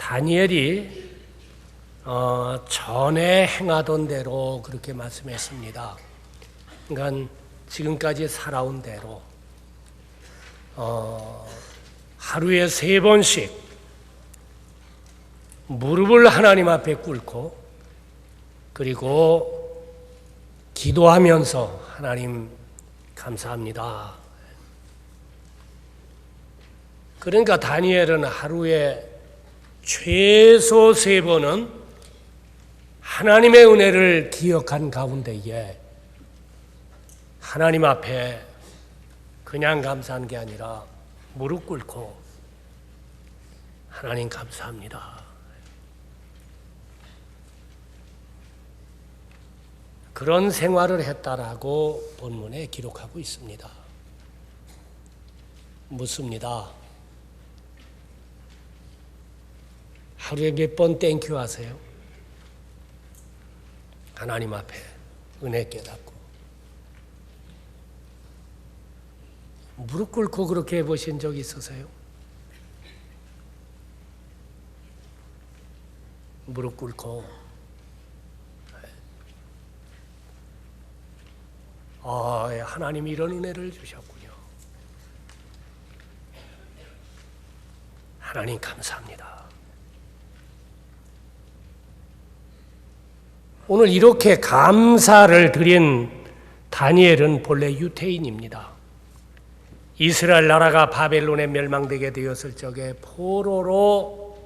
다니엘이 전에 행하던 대로 그렇게 말씀했습니다. 그러니까 지금까지 살아온 대로 하루에 3번씩 무릎을 하나님 앞에 꿇고 그리고 기도하면서 하나님 감사합니다. 그러니까 다니엘은 하루에 최소 3번은 하나님의 은혜를 기억한 가운데에 하나님 앞에 그냥 감사한 게 아니라 무릎 꿇고 하나님 감사합니다. 그런 생활을 했다라고 본문에 기록하고 있습니다. 묻습니다. 하루에 몇 번 땡큐 하세요? 하나님 앞에 은혜 깨닫고 무릎 꿇고 그렇게 해보신 적 있으세요? 무릎 꿇고 하나님 이런 은혜를 주셨군요. 하나님 감사합니다. 오늘 이렇게 감사를 드린 다니엘은 본래 유태인입니다. 이스라엘 나라가 바벨론에 멸망되게 되었을 적에 포로로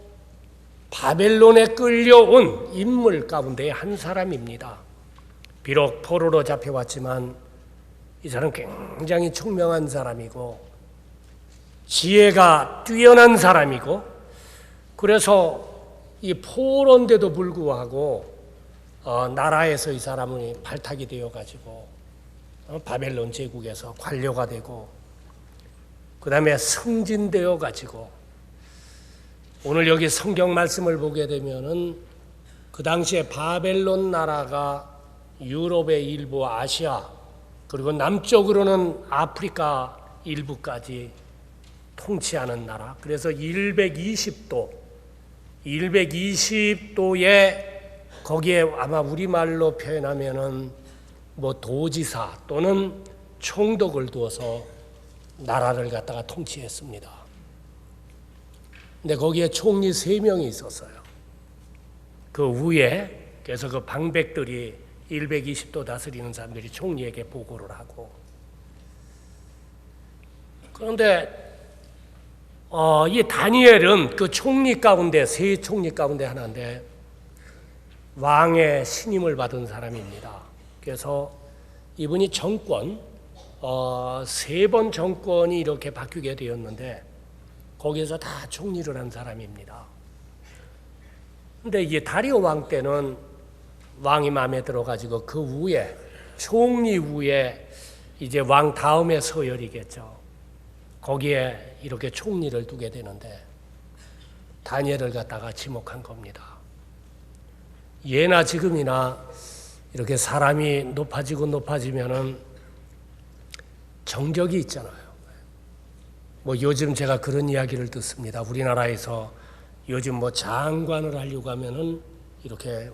바벨론에 끌려온 인물 가운데 한 사람입니다. 비록 포로로 잡혀왔지만 이 사람은 굉장히 총명한 사람이고 지혜가 뛰어난 사람이고 그래서 이 포로인데도 불구하고 나라에서 이 사람이 발탁이 되어가지고 바벨론 제국에서 관료가 되고 그 다음에 승진되어가지고 오늘 여기 성경 말씀을 보게 되면은 그 당시에 바벨론 나라가 유럽의 일부 아시아 그리고 남쪽으로는 아프리카 일부까지 통치하는 나라. 그래서 120도에 거기에 아마 우리말로 표현하면은 뭐 도지사 또는 총독을 두어서 나라를 갖다가 통치했습니다. 근데 거기에 총리 3명이 있었어요. 그 위에 그래서 그 방백들이 120도 다스리는 사람들이 총리에게 보고를 하고 그런데 이 다니엘은 그 총리 가운데 3총리 가운데 하나인데 왕의 신임을 받은 사람입니다. 그래서 이분이 정권 3번 정권이 이렇게 바뀌게 되었는데 거기에서 다 총리를 한 사람입니다. 근데 이게 다리오 왕 때는 왕이 마음에 들어가지고 그 위에 총리 위에 이제 왕 다음에 서열이겠죠. 거기에 이렇게 총리를 두게 되는데 다니엘을 갖다가 지목한 겁니다. 예나 지금이나 이렇게 사람이 높아지면은 정적이 있잖아요. 뭐 요즘 제가 그런 이야기를 듣습니다. 우리나라에서 요즘 뭐 장관을 하려고 하면은 이렇게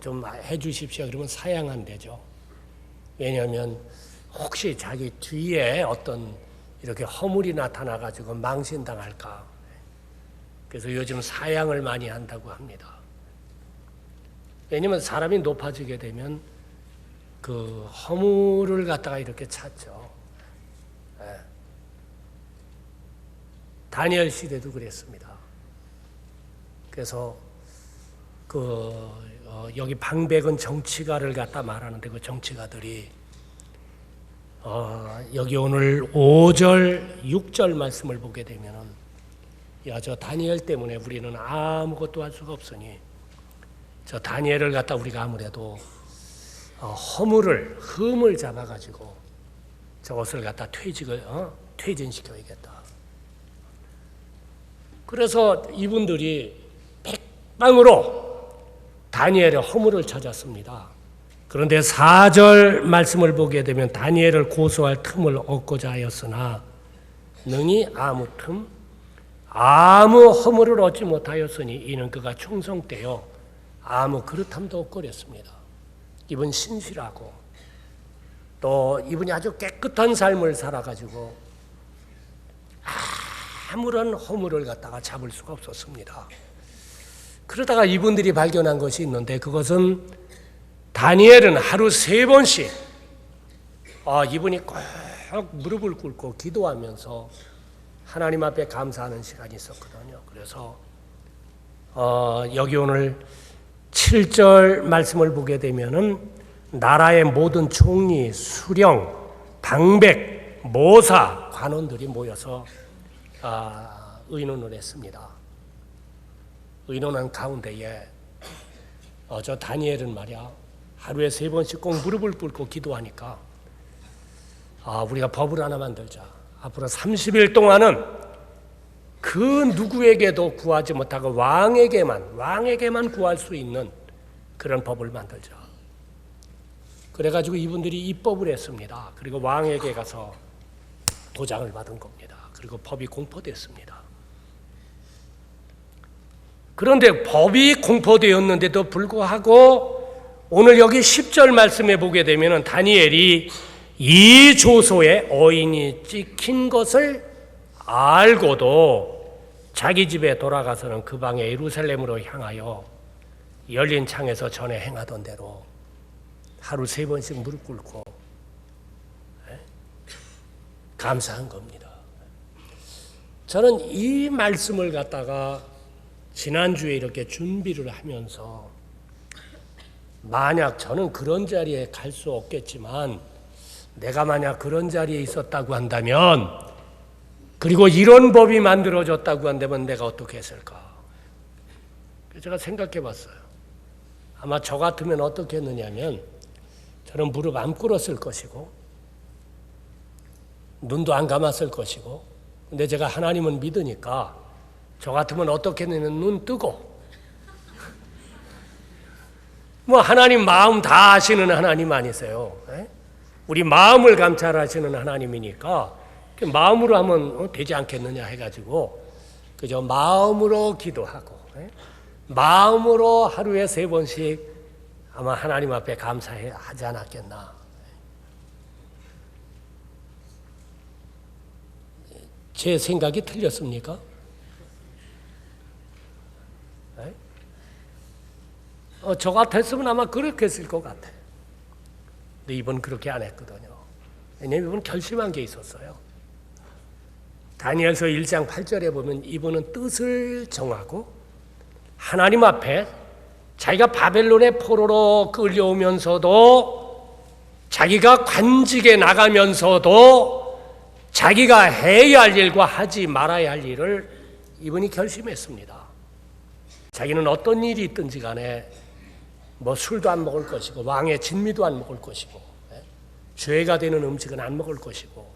좀 해주십시오. 그러면 사양한대죠. 왜냐하면 혹시 자기 뒤에 어떤 이렇게 허물이 나타나가지고 망신당할까. 그래서 요즘 사양을 많이 한다고 합니다. 왜냐하면 사람이 높아지게 되면 그 허물을 갖다가 이렇게 찾죠. 다니엘 시대도 그랬습니다. 그래서 여기 방백은 정치가를 갖다 말하는데 그 정치가들이 여기 오늘 5절, 6절 말씀을 보게 되면은 야, 저 다니엘 때문에 우리는 아무것도 할 수가 없으니 저 다니엘을 갖다 우리가 아무래도 흠을 잡아가지고 저것을 갖다 퇴진시켜야겠다. 그래서 이분들이 백방으로 다니엘의 허물을 찾았습니다. 그런데 4절 말씀을 보게 되면 다니엘을 고소할 틈을 얻고자 하였으나 능히 아무 틈 아무 허물을 얻지 못하였으니 이는 그가 충성 때요 아무 그릇함도 없거렸습니다. 이분 신실하고 또 이분이 아주 깨끗한 삶을 살아가지고 아무런 허물을 갖다가 잡을 수가 없었습니다. 그러다가 이분들이 발견한 것이 있는데 그것은 다니엘은 하루 3번씩 이분이 꼭 무릎을 꿇고 기도하면서 하나님 앞에 감사하는 시간이 있었거든요. 그래서 여기 오늘 7절 말씀을 보게 되면은 나라의 모든 총리, 수령, 방백, 모사, 관원들이 모여서 의논을 했습니다. 의논한 가운데에 저 다니엘은 말이야 하루에 3번씩 꼭 무릎을 꿇고 기도하니까 우리가 법을 하나 만들자. 앞으로 30일 동안은 그 누구에게도 구하지 못하고 왕에게만 구할 수 있는 그런 법을 만들자. 그래가지고 이분들이 입법을 했습니다. 그리고 왕에게 가서 도장을 받은 겁니다. 그리고 법이 공포됐습니다. 그런데 법이 공포되었는데도 불구하고 오늘 여기 10절 말씀에 보게 되면 다니엘이 이 조소에 어인이 찍힌 것을 알고도 자기 집에 돌아가서는 그 방에 예루살렘으로 향하여 열린 창에서 전에 행하던 대로 하루 3번씩 무릎 꿇고 감사한 겁니다. 저는 이 말씀을 갖다가 지난주에 이렇게 준비를 하면서 만약 저는 그런 자리에 갈 수 없겠지만 내가 만약 그런 자리에 있었다고 한다면 그리고 이런 법이 만들어졌다고 한다면 내가 어떻게 했을까? 제가 생각해 봤어요. 아마 저 같으면 어떻게 했느냐면 저는 무릎 안 꿇었을 것이고 눈도 안 감았을 것이고 근데 제가 하나님을 믿으니까 저 같으면 어떻게 했냐면 눈 뜨고 뭐 하나님 마음 다 아시는 하나님 아니세요? 우리 마음을 감찰하시는 하나님이니까 마음으로 하면 되지 않겠느냐 해가지고 그저 마음으로 기도하고 마음으로 하루에 3번씩 아마 하나님 앞에 감사하지 않았겠나. 제 생각이 틀렸습니까? 저 같았으면 아마 그렇게 했을 것 같아요. 근데 이분 그렇게 안 했거든요. 왜냐하면 이분은 결심한 게 있었어요. 다니엘서 1장 8절에 보면 이분은 뜻을 정하고 하나님 앞에 자기가 바벨론의 포로로 끌려오면서도 자기가 관직에 나가면서도 자기가 해야 할 일과 하지 말아야 할 일을 이분이 결심했습니다. 자기는 어떤 일이 있든지 간에 뭐 술도 안 먹을 것이고 왕의 진미도 안 먹을 것이고 죄가 되는 음식은 안 먹을 것이고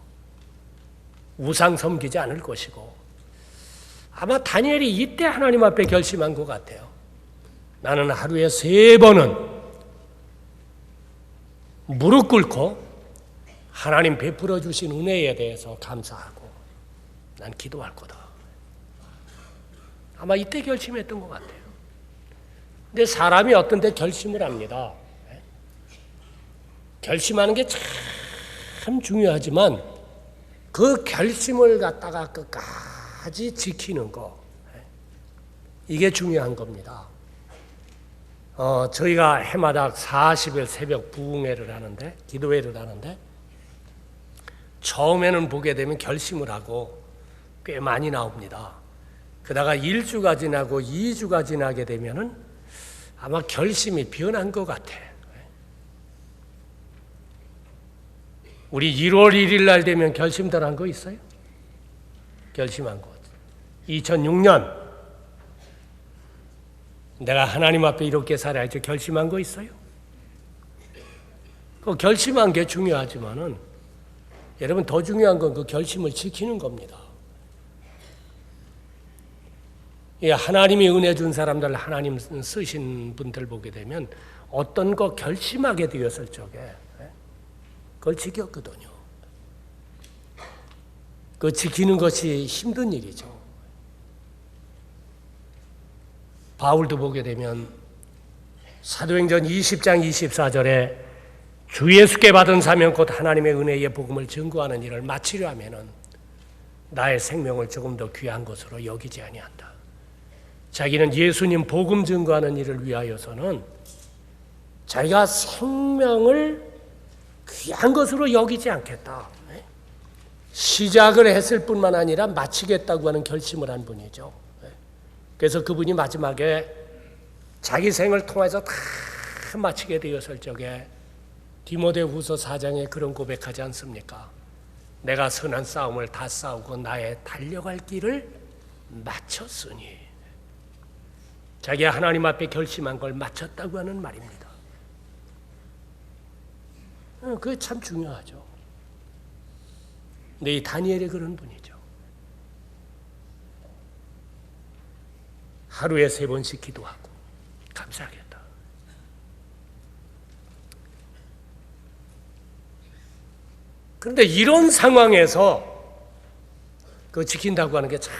우상 섬기지 않을 것이고 아마 다니엘이 이때 하나님 앞에 결심한 것 같아요. 나는 하루에 3번은 무릎 꿇고 하나님 베풀어 주신 은혜에 대해서 감사하고 난 기도할 거다. 아마 이때 결심했던 것 같아요. 근데 사람이 어떤 데 결심을 합니다. 결심하는 게 참 중요하지만 그 결심을 갖다가 끝까지 지키는 거 이게 중요한 겁니다. 저희가 해마다 40일 새벽 부흥회를 하는데 기도회를 하는데 처음에는 보게 되면 결심을 하고 꽤 많이 나옵니다. 그러다가 1주가 지나고 2주가 지나게 되면은 아마 결심이 변한 것 같아. 우리 1월 1일 날 되면 결심들 한 거 있어요? 결심한 것. 2006년 내가 하나님 앞에 이렇게 살아야지 결심한 거 있어요? 그 결심한 게 중요하지만은 여러분 더 중요한 건 그 결심을 지키는 겁니다. 하나님이 은혜 준 사람들, 하나님 쓰신 분들 보게 되면 어떤 거 결심하게 되었을 적에 그걸 지켰거든요. 그 지키는 것이 힘든 일이죠. 바울도 보게 되면 사도행전 20장 24절에 주 예수께 받은 사명 곧 하나님의 은혜의 복음을 증거하는 일을 마치려 하면은 나의 생명을 조금 더 귀한 것으로 여기지 아니한다. 자기는 예수님 복음 증거하는 일을 위하여서는 자기가 생명을 귀한 것으로 여기지 않겠다. 시작을 했을 뿐만 아니라 마치겠다고 하는 결심을 한 분이죠. 그래서 그분이 마지막에 자기 생을 통해서 다 마치게 되었을 적에 디모데후서 4장에 그런 고백하지 않습니까? 내가 선한 싸움을 다 싸우고 나의 달려갈 길을 마쳤으니. 자기가 하나님 앞에 결심한 걸 마쳤다고 하는 말입니다. 그게 참 중요하죠. 근데 이 다니엘이 그런 분이죠. 하루에 3번씩 기도하고 감사하겠다. 그런데 이런 상황에서 그 지킨다고 하는 게 참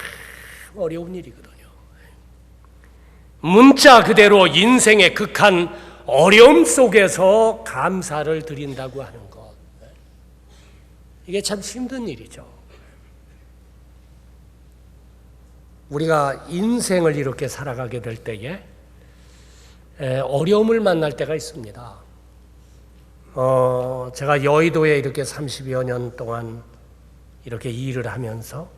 어려운 일이거든요. 문자 그대로 인생의 극한 어려움 속에서 감사를 드린다고 하는 것, 이게 참 힘든 일이죠. 우리가 인생을 이렇게 살아가게 될 때에 어려움을 만날 때가 있습니다. 제가 여의도에 이렇게 30여 년 동안 이렇게 일을 하면서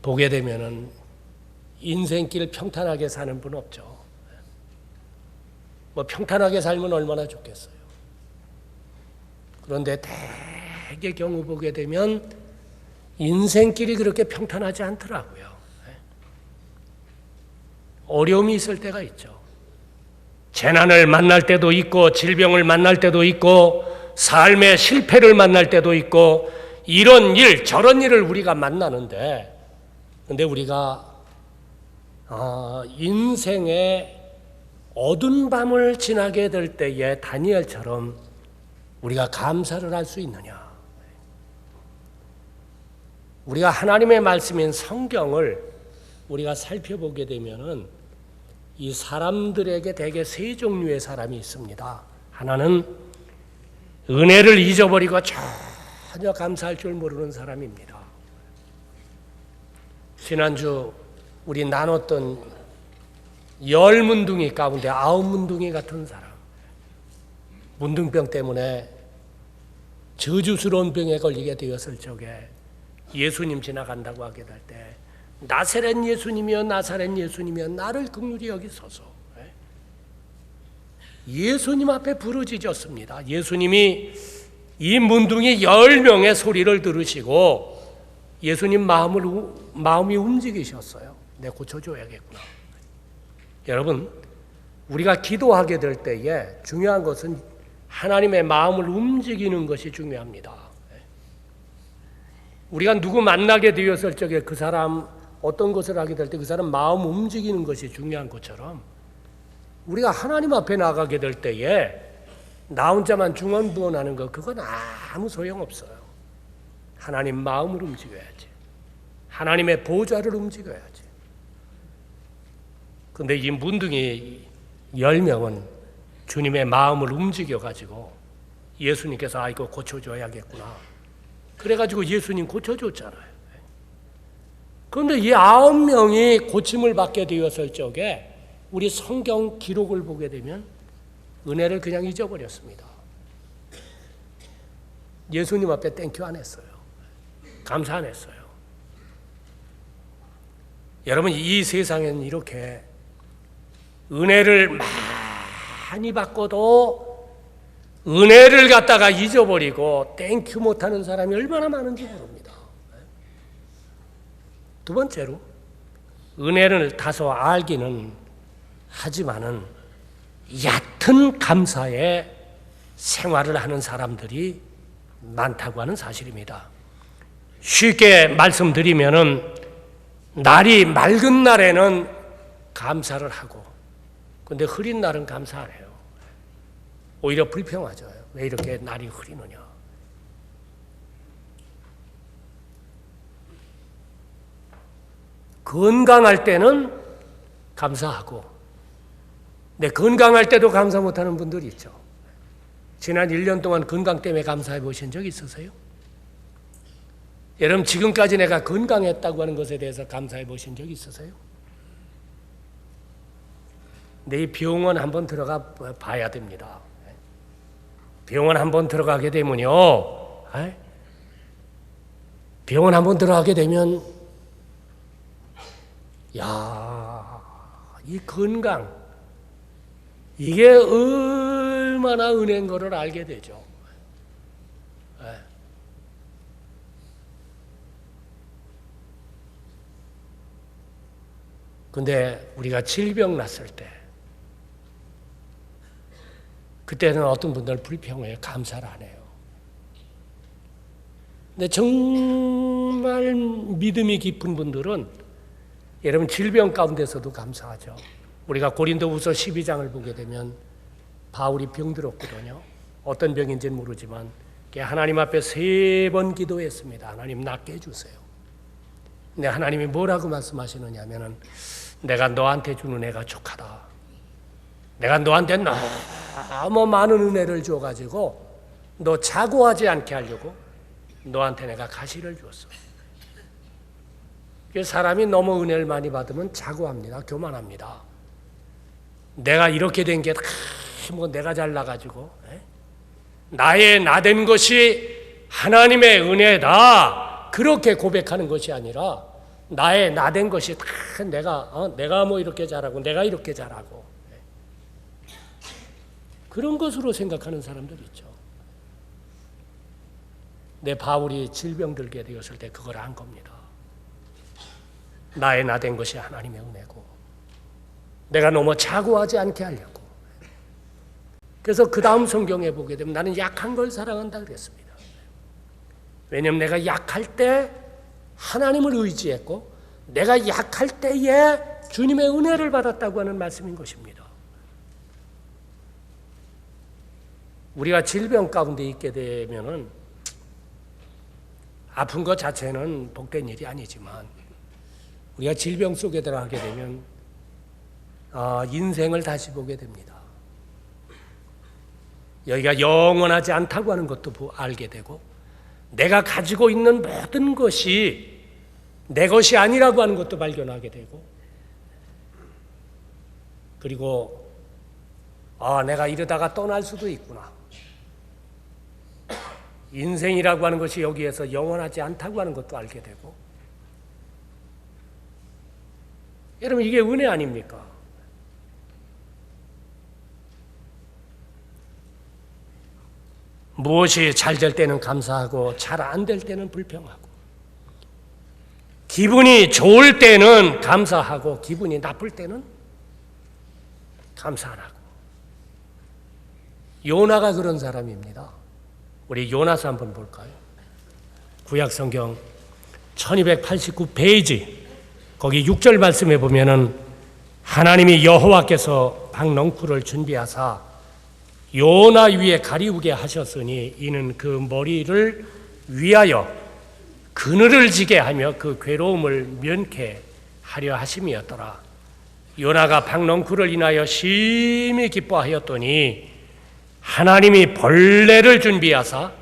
보게 되면은 인생길 평탄하게 사는 분 없죠. 뭐 평탄하게 살면 얼마나 좋겠어요. 그런데 대개 경우 보게 되면 인생길이 그렇게 평탄하지 않더라고요. 어려움이 있을 때가 있죠. 재난을 만날 때도 있고 질병을 만날 때도 있고 삶의 실패를 만날 때도 있고 이런 일 저런 일을 우리가 만나는데, 근데 우리가 인생의 어두운 밤을 지나게 될 때에 다니엘처럼 우리가 감사를 할 수 있느냐? 우리가 하나님의 말씀인 성경을 우리가 살펴보게 되면은 이 사람들에게 대개 3종류의 사람이 있습니다. 하나는 은혜를 잊어버리고 전혀 감사할 줄 모르는 사람입니다. 지난주 우리 나눴던 10문둥이 가운데 9문둥이 같은 사람, 문둥병 때문에 저주스러운 병에 걸리게 되었을 적에 예수님 지나간다고 하게 될 때 나사렛 예수님이여 나사렛 예수님이여 나를 긍휼히 여기소서. 예수님 앞에 부르짖었습니다. 예수님이 이 문둥이 10명의 소리를 들으시고 예수님 마음이 움직이셨어요. 내가 고쳐줘야겠구나. 여러분, 우리가 기도하게 될 때에 중요한 것은 하나님의 마음을 움직이는 것이 중요합니다. 우리가 누구 만나게 되었을 적에 그 사람 어떤 것을 하게 될 때 그 사람 마음 움직이는 것이 중요한 것처럼 우리가 하나님 앞에 나가게 될 때에 나 혼자만 중언부언하는 것, 그건 아무 소용없어요. 하나님 마음을 움직여야지. 하나님의 보좌를 움직여야지. 그런데 이 문둥이 10명은 주님의 마음을 움직여가지고 예수님께서 이거 고쳐줘야겠구나. 그래가지고 예수님 고쳐줬잖아요. 그런데 이 9명이 고침을 받게 되었을 적에 우리 성경 기록을 보게 되면 은혜를 그냥 잊어버렸습니다. 예수님 앞에 땡큐 안 했어요. 감사 안 했어요. 여러분, 이 세상에는 이렇게 은혜를 많이 받고도 은혜를 갖다가 잊어버리고 땡큐 못하는 사람이 얼마나 많은지 모릅니다. 두 번째로, 은혜를 다소 알기는 하지만은 얕은 감사의 생활을 하는 사람들이 많다고 하는 사실입니다. 쉽게 말씀드리면은 날이 맑은 날에는 감사를 하고, 근데 흐린 날은 감사 안 해요. 오히려 불평하죠. 왜 이렇게 날이 흐리느냐. 건강할 때는 감사하고, 내 건강할 때도 감사 못하는 분들이 있죠. 지난 1년 동안 건강 때문에 감사해 보신 적 있으세요? 여러분, 지금까지 내가 건강했다고 하는 것에 대해서 감사해 보신 적 있으세요? 내 병원 한번 들어가 봐야 됩니다. 병원 한번 들어가게 되면요, 병원 한번 들어가게 되면, 이 건강, 이게 얼마나 은혜인 거를 알게 되죠. 근데 우리가 질병 났을 때, 그때는 어떤 분들은 불평해요. 감사를 안 해요. 근데 정말 믿음이 깊은 분들은 여러분 질병 가운데서도 감사하죠. 우리가 고린도후서 12장을 보게 되면 바울이 병들었거든요. 어떤 병인지는 모르지만 하나님 앞에 3번 기도했습니다. 하나님 낫게 해주세요. 근데 하나님이 뭐라고 말씀하시느냐 하면은, 내가 너한테 주는 은혜가 족하다. 내가 너한테 너무 많은 은혜를 줘가지고 너 자고하지 않게 하려고 너한테 내가 가시를 줬어. 사람이 너무 은혜를 많이 받으면 자고합니다. 교만합니다. 내가 이렇게 된 게 뭐 내가 잘나가지고 나의 나된 것이 하나님의 은혜다, 그렇게 고백하는 것이 아니라 나의 나된 것이 다 내가 뭐 이렇게 잘하고 내가 이렇게 잘하고 그런 것으로 생각하는 사람들이 있죠. 내 바울이 질병 들게 되었을 때 그걸 안 겁니다. 나의 나된 것이 하나님의 은혜고 내가 너무 자고하지 않게 하려고. 그래서 그 다음 성경에 보게 되면 나는 약한 걸 사랑한다 그랬습니다. 왜냐하면 내가 약할 때 하나님을 의지했고 내가 약할 때에 주님의 은혜를 받았다고 하는 말씀인 것입니다. 우리가 질병 가운데 있게 되면은 아픈 것 자체는 복된 일이 아니지만 우리가 질병 속에 들어가게 되면 인생을 다시 보게 됩니다. 여기가 영원하지 않다고 하는 것도 알게 되고 내가 가지고 있는 모든 것이 내 것이 아니라고 하는 것도 발견하게 되고 그리고 내가 이러다가 떠날 수도 있구나. 인생이라고 하는 것이 여기에서 영원하지 않다고 하는 것도 알게 되고 여러분 이게 은혜 아닙니까? 무엇이 잘 될 때는 감사하고 잘 안 될 때는 불평하고 기분이 좋을 때는 감사하고 기분이 나쁠 때는 감사 안 하고 요나가 그런 사람입니다. 우리 요나서 한번 볼까요? 구약성경 1289페이지 거기 6절 말씀에 보면은 하나님이 여호와께서 박넝쿨을 준비하사 요나 위에 가리우게 하셨으니 이는 그 머리를 위하여 그늘을 지게 하며 그 괴로움을 면케 하려 하심이었더라. 요나가 박넝쿨을 인하여 심히 기뻐하였더니 하나님이 벌레를 준비하사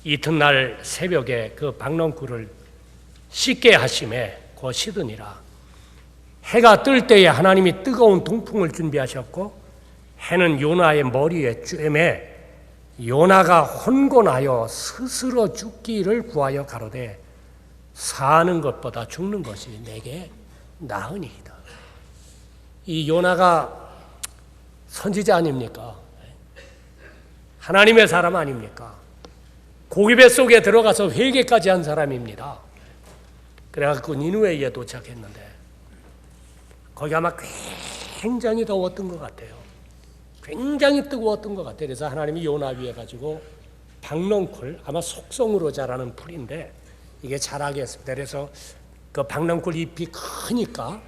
이튿날 새벽에 그 박넝쿨을 씻게 하심에 곧 씻으니라. 해가 뜰 때에 하나님이 뜨거운 동풍을 준비하셨고 해는 요나의 머리에 쬐매 요나가 혼곤하여 스스로 죽기를 구하여 가로되 사는 것보다 죽는 것이 내게 나으니이다. 이 요나가 선지자 아닙니까? 하나님의 사람 아닙니까? 고기배 속에 들어가서 회개까지 한 사람입니다. 그래갖고 니느웨에 도착했는데 거기 아마 굉장히 더웠던 것 같아요. 굉장히 뜨거웠던 것 같아요. 그래서 하나님이 요나 위에 가지고 박넝쿨, 아마 속성으로 자라는 풀인데 이게 자라게 했습니다. 그래서 그 박넝쿨 잎이 크니까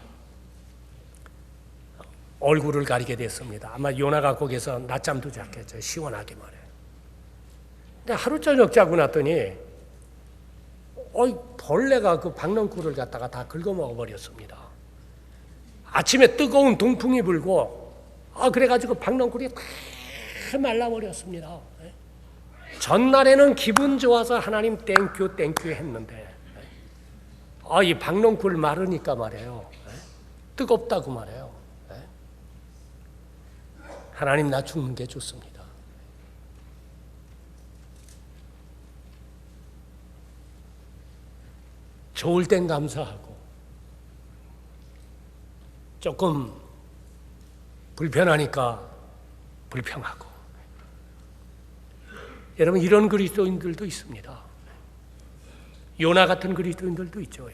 얼굴을 가리게 됐습니다. 아마 요나가 거기서 낮잠도 잤겠죠. 시원하게 말해. 근데 하루 저녁 자고 났더니 벌레가 그 박넝쿨을 갖다가 다 긁어먹어 버렸습니다. 아침에 뜨거운 동풍이 불고 그래가지고 박넝쿨이 다 말라버렸습니다. 전날에는 기분 좋아서 하나님 땡큐 했는데 이 박넝쿨 마르니까 말이에요. 뜨겁다고 말해요. 하나님 나 죽는 게 좋습니다. 좋을 땐 감사하고 조금 불편하니까 불평하고. 여러분 이런 그리스도인들도 있습니다. 요나 같은 그리스도인들도 있죠.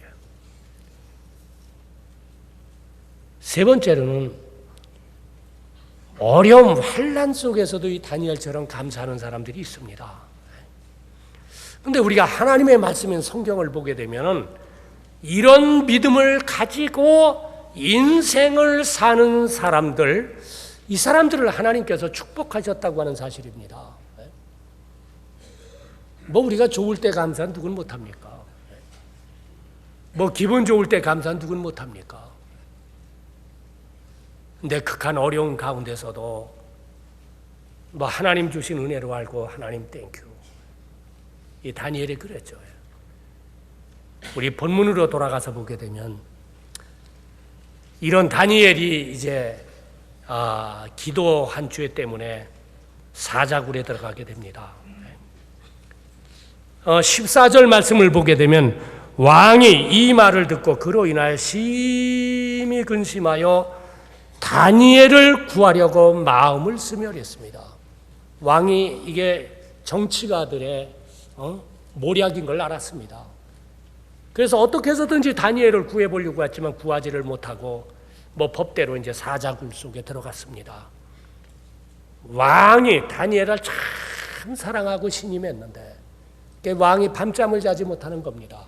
세 번째로는 어려움, 환난 속에서도 이 다니엘처럼 감사하는 사람들이 있습니다. 그런데 우리가 하나님의 말씀인 성경을 보게 되면 이런 믿음을 가지고 인생을 사는 사람들, 이 사람들을 하나님께서 축복하셨다고 하는 사실입니다. 우리가 좋을 때 감사 누군 못합니까? 기분 좋을 때 감사 누군 못합니까? 근데 극한 어려운 가운데서도 하나님 주신 은혜로 알고 하나님 땡큐. 이 다니엘이 그랬죠. 우리 본문으로 돌아가서 보게 되면 이런 다니엘이 이제 기도한 죄 때문에 사자굴에 들어가게 됩니다. 14절 말씀을 보게 되면 왕이 이 말을 듣고 그로 인하여 심히 근심하여 다니엘을 구하려고 마음을 스멸했습니다. 왕이 이게 정치가들의 모략인 걸 알았습니다. 그래서 어떻게 해서든지 다니엘을 구해보려고 했지만 구하지를 못하고 법대로 이제 사자굴 속에 들어갔습니다. 왕이 다니엘을 참 사랑하고 신임했는데 왕이 밤잠을 자지 못하는 겁니다.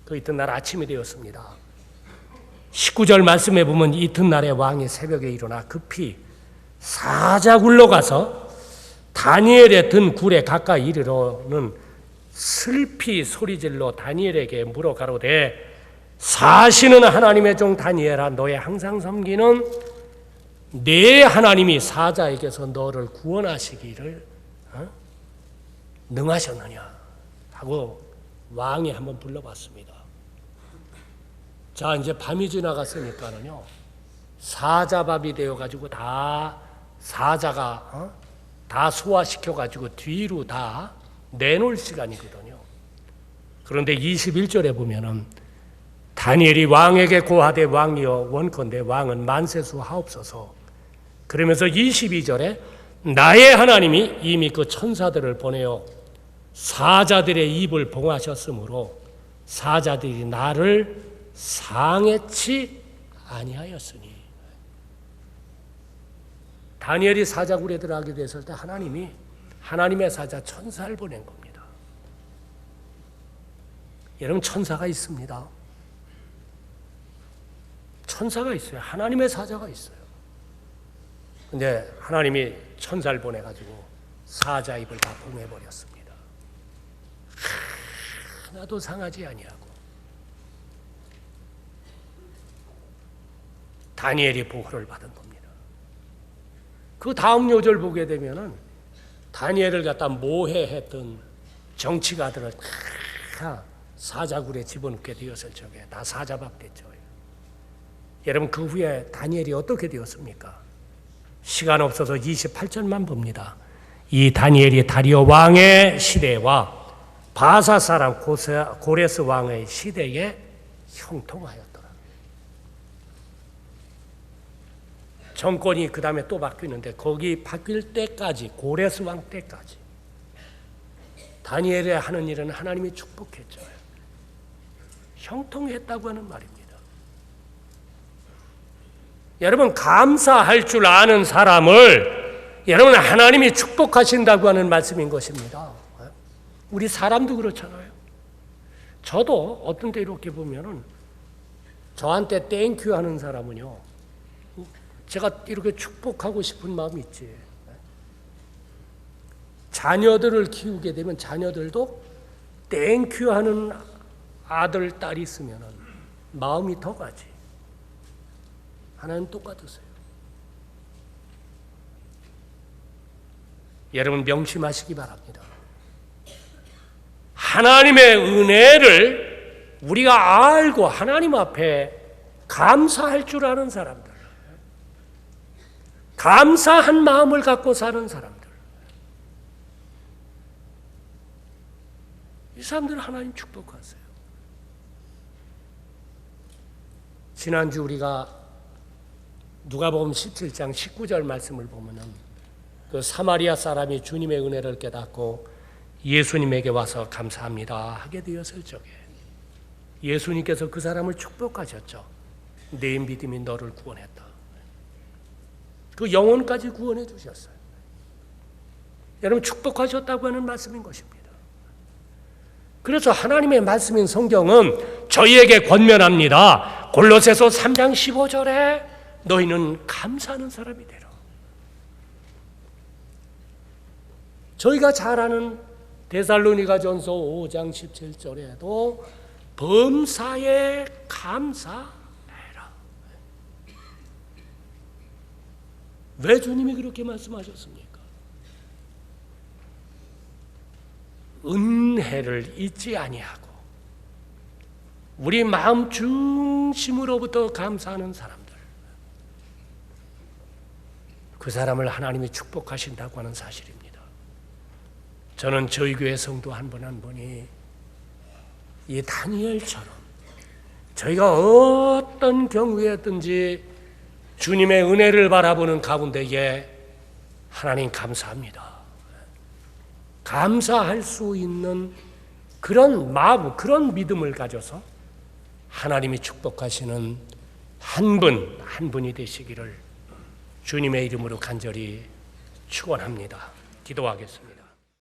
그 이튿날 아침이 되었습니다. 19절 말씀에 보면 이튿날에 왕이 새벽에 일어나 급히 사자굴로 가서 다니엘의 든 굴에 가까이 이르러는 슬피 소리질러 다니엘에게 물어 가로되 사시는 하나님의 종 다니엘아 너의 항상 섬기는 네 하나님이 사자에게서 너를 구원하시기를 능하셨느냐 하고 왕이 한번 불러봤습니다. 자 이제 밤이 지나갔으니까는요 사자밥이 되어가지고 다 사자가 다 소화시켜가지고 뒤로 다 내놓을 시간이거든요. 그런데 21절에 보면은 다니엘이 왕에게 고하되 왕이여 원컨대 왕은 만세수 하옵소서. 그러면서 22절에 나의 하나님이 이미 그 천사들을 보내어 사자들의 입을 봉하셨으므로 사자들이 나를 상해치 아니하였으니. 다니엘이 사자굴에 들어가게 됐을 때 하나님이 하나님의 사자 천사를 보낸 겁니다. 여러분 천사가 있습니다. 천사가 있어요. 하나님의 사자가 있어요. 근데 하나님이 천사를 보내가지고 사자 입을 다 봉해버렸습니다. 하나도 상하지 아니하고 다니엘이 보호를 받은 겁니다. 그 다음 요절 보게 되면은 다니엘을 갖다 모해했던 정치가들을 다 사자굴에 집어넣게 되었을 적에 다 사자밥 됐죠. 여러분 그 후에 다니엘이 어떻게 되었습니까? 시간 없어서 28절만 봅니다. 이 다니엘이 다리오 왕의 시대와 바사 사람 고레스 왕의 시대에 형통하였더라. 정권이 그 다음에 또 바뀌는데 거기 바뀔 때까지 고레스 왕 때까지 다니엘이 하는 일은 하나님이 축복했죠. 형통했다고 하는 말입니다. 여러분 감사할 줄 아는 사람을 여러분 하나님이 축복하신다고 하는 말씀인 것입니다. 우리 사람도 그렇잖아요. 저도 어떤 때 이렇게 보면은 저한테 땡큐 하는 사람은요 제가 이렇게 축복하고 싶은 마음이 있지. 자녀들을 키우게 되면 자녀들도 땡큐 하는 아들, 딸이 있으면 마음이 더 가지. 하나님 똑같으세요. 여러분 명심하시기 바랍니다. 하나님의 은혜를 우리가 알고 하나님 앞에 감사할 줄 아는 사람들, 감사한 마음을 갖고 사는 사람들, 이 사람들 하나님 축복하세요. 지난주 우리가 누가복음 17장 19절 말씀을 보면은 그 사마리아 사람이 주님의 은혜를 깨닫고 예수님에게 와서 감사합니다 하게 되었을 적에 예수님께서 그 사람을 축복하셨죠. 내 믿음이 너를 구원했다. 그 영혼까지 구원해 주셨어요. 여러분 축복하셨다고 하는 말씀인 것입니다. 그래서 하나님의 말씀인 성경은 저희에게 권면합니다. 골로새서 3장 15절에 너희는 감사하는 사람이 되라. 저희가 잘 아는 데살로니가전서 5장 17절에도 범사에 감사해라. 왜 주님이 그렇게 말씀하셨습니까? 은혜를 잊지 아니하고 우리 마음 중심으로부터 감사하는 사람들, 그 사람을 하나님이 축복하신다고 하는 사실입니다. 저는 저희 교회 성도 한 분 한 분이 이 다니엘처럼 저희가 어떤 경우에든지 주님의 은혜를 바라보는 가운데에 하나님 감사합니다, 감사할 수 있는 그런 마음, 그런 믿음을 가져서 하나님이 축복하시는 한 분 한 분이 되시기를 주님의 이름으로 간절히 축원합니다. 기도하겠습니다.